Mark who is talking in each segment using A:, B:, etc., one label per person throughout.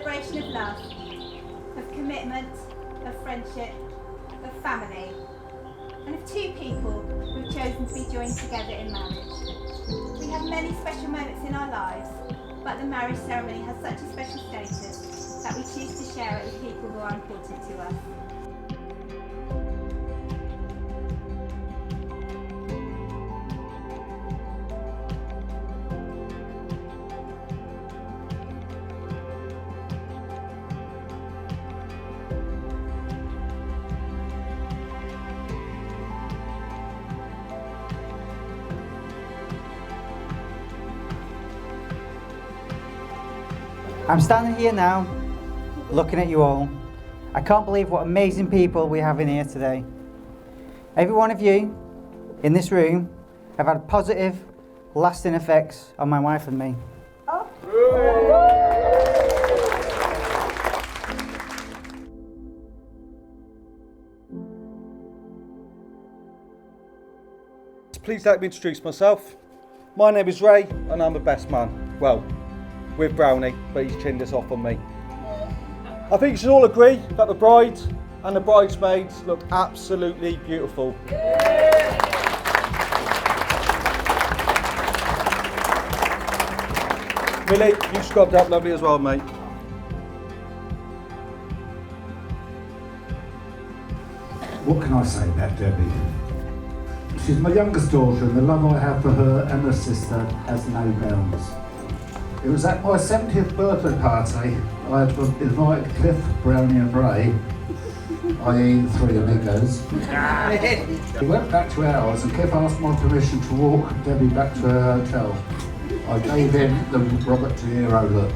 A: celebration of love, of commitment, of friendship, of family, and of two people who've chosen to be joined together in marriage. We have many special moments in our lives, but the marriage ceremony has such a special status that we choose to share it with people who are important to us.
B: I'm standing here now, looking at you all. I can't believe what amazing people we have in here today. Every one of you in this room have had positive, lasting effects on my wife and me.
C: Please let me introduce myself. My name is Ray and I'm a best man. Well, with Brownie, but he's chinned this off on me. I think you should all agree that the bride and the bridesmaids look absolutely beautiful. Millie, you scrubbed up lovely as well, mate.
D: What can I say about Debbie? She's my youngest daughter and the love I have for her and her sister has no bounds. It was at my 70th birthday party I had invited Cliff, Brownie and Ray, i.e. the three amigos. We went back to ours and Cliff asked my permission to walk Debbie back to her hotel. I gave him the Robert De Niro look.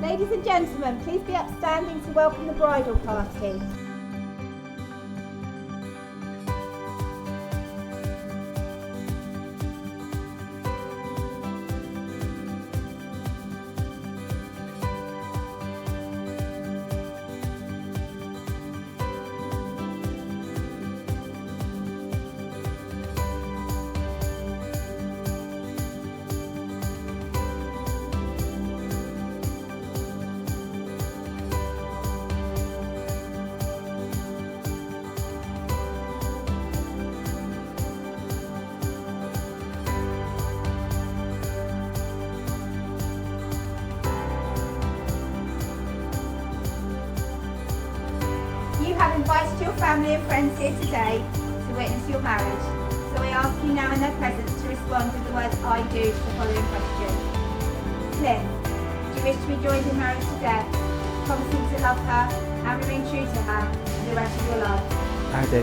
A: Ladies and gentlemen, please be upstanding to welcome the bridal party. You have invited your family and friends here today to witness your marriage, so I ask you now in their presence to respond with the words I do to the following question. Cliff, do you wish to be joined in marriage to Deb, promising to love her and remain true to her for the rest of your life?
B: I do.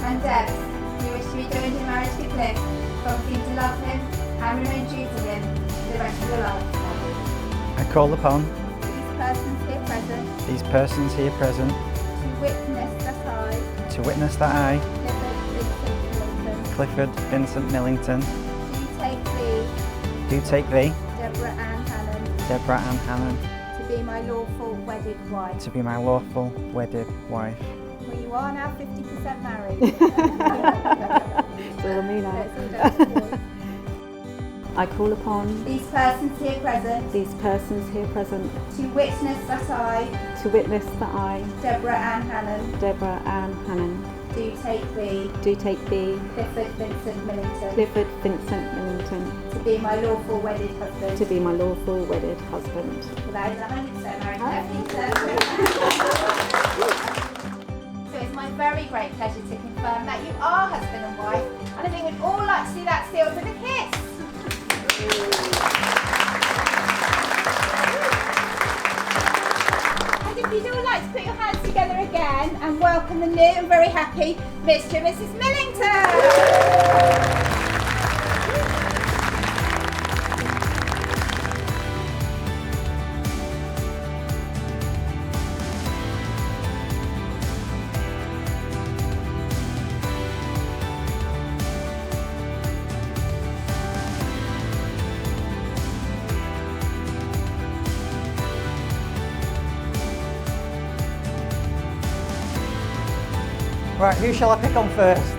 A: And Deb, do you wish to be joined in marriage to Cliff, promising to love him and remain true to him for the rest of your life?
B: I call upon
A: These persons here present
B: to witness that I,
A: Clifford Vincent Millington,
B: do take thee,
A: Deborah Ann Hannon, to be my lawful wedded wife. Well, you are now 50% married.
E: It's all me now.
A: Let's all dance together.
E: I call upon
A: These persons here present
E: to
A: witness that I,
E: Deborah Ann Hannon,
A: do take thee,
E: do take thee,
A: Clifford Vincent Millington,
E: Clifford Vincent Millington,
A: to be my lawful wedded husband.
E: to be my lawful wedded husband.
A: Well, that is 100% married So it's my very great pleasure to confirm that you are husband and wife, and I think we'd all like to see that sealed with a kiss. And if you'd all like to put your hands together again and welcome the new and very happy Mr. and Mrs. Millington.
B: Right, who shall I pick on first?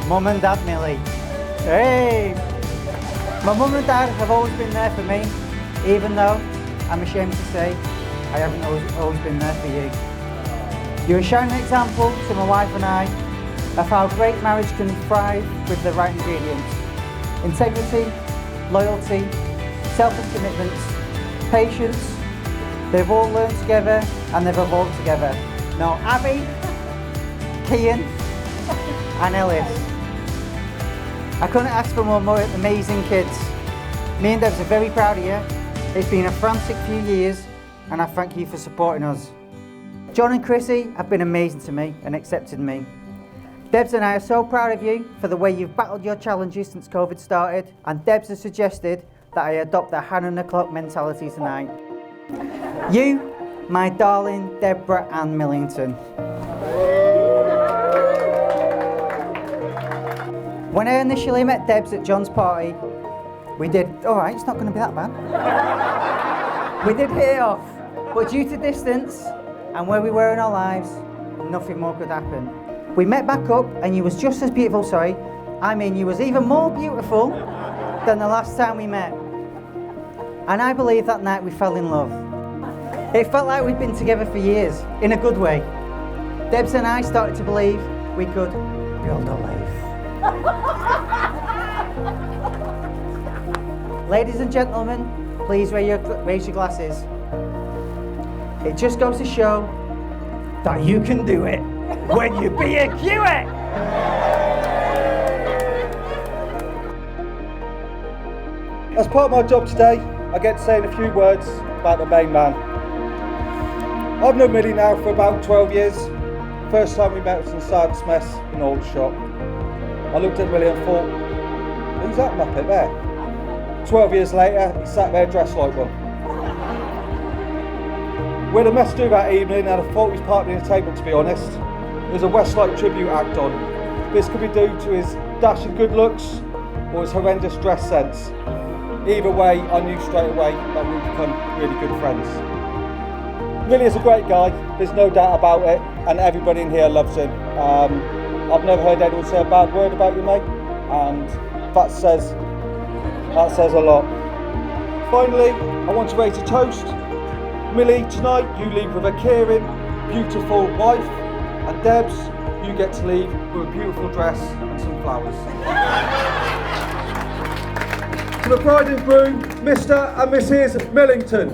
B: Mum and Dad Millie. Hey! My mum and dad have always been there for me, even though I'm ashamed to say I haven't always been there for you. You're a shining example to my wife and I of how great marriage can thrive with the right ingredients. Integrity, loyalty, selfless commitments, patience. They've all learned together and they've evolved together. Now, Abby, Kian and Ellis. I couldn't ask for more amazing kids. Me and Debs are very proud of you. It's been a frantic few years and I thank you for supporting us. John and Chrissy have been amazing to me and accepted me. Debs and I are so proud of you for the way you've battled your challenges since COVID started, and Debs has suggested that I adopt the Hannah on the clock mentality tonight. You, my darling Deborah Ann Millington. When I initially met Debs at John's party, we did, alright, it's not going to be that bad. We did hit it off, but due to distance and where we were in our lives, nothing more could happen. We met back up and you was just as beautiful, you was even more beautiful than the last time we met. And I believe that night we fell in love. It felt like we'd been together for years, in a good way. Debs and I started to believe we could build a life. Ladies and gentlemen, please raise your glasses. It just goes to show that you can do it when you be a Hewitt.
C: As part of my job today, I get to say a few words about the main man. I've known Millie now for about 12 years. First time we met was in Sergeant's Mess in Aldershot. I looked at Millie and thought, who's that muppet there? 12 years later, he sat there dressed like one. We had a mess to do that evening and I thought he was part of the entertainment, to be honest. There was a Westlife tribute act on. This could be due to his dashing good looks or his horrendous dress sense. Either way, I knew straight away that we'd become really good friends. Millie is a great guy, there's no doubt about it, and everybody in here loves him. I've never heard anyone say a bad word about you, mate, and that says a lot. Finally, I want to raise a toast. Millie, tonight you leave with a caring, beautiful wife, and Debs, you get to leave with a beautiful dress and some flowers. To the bride and groom, Mr. and Mrs. Millington.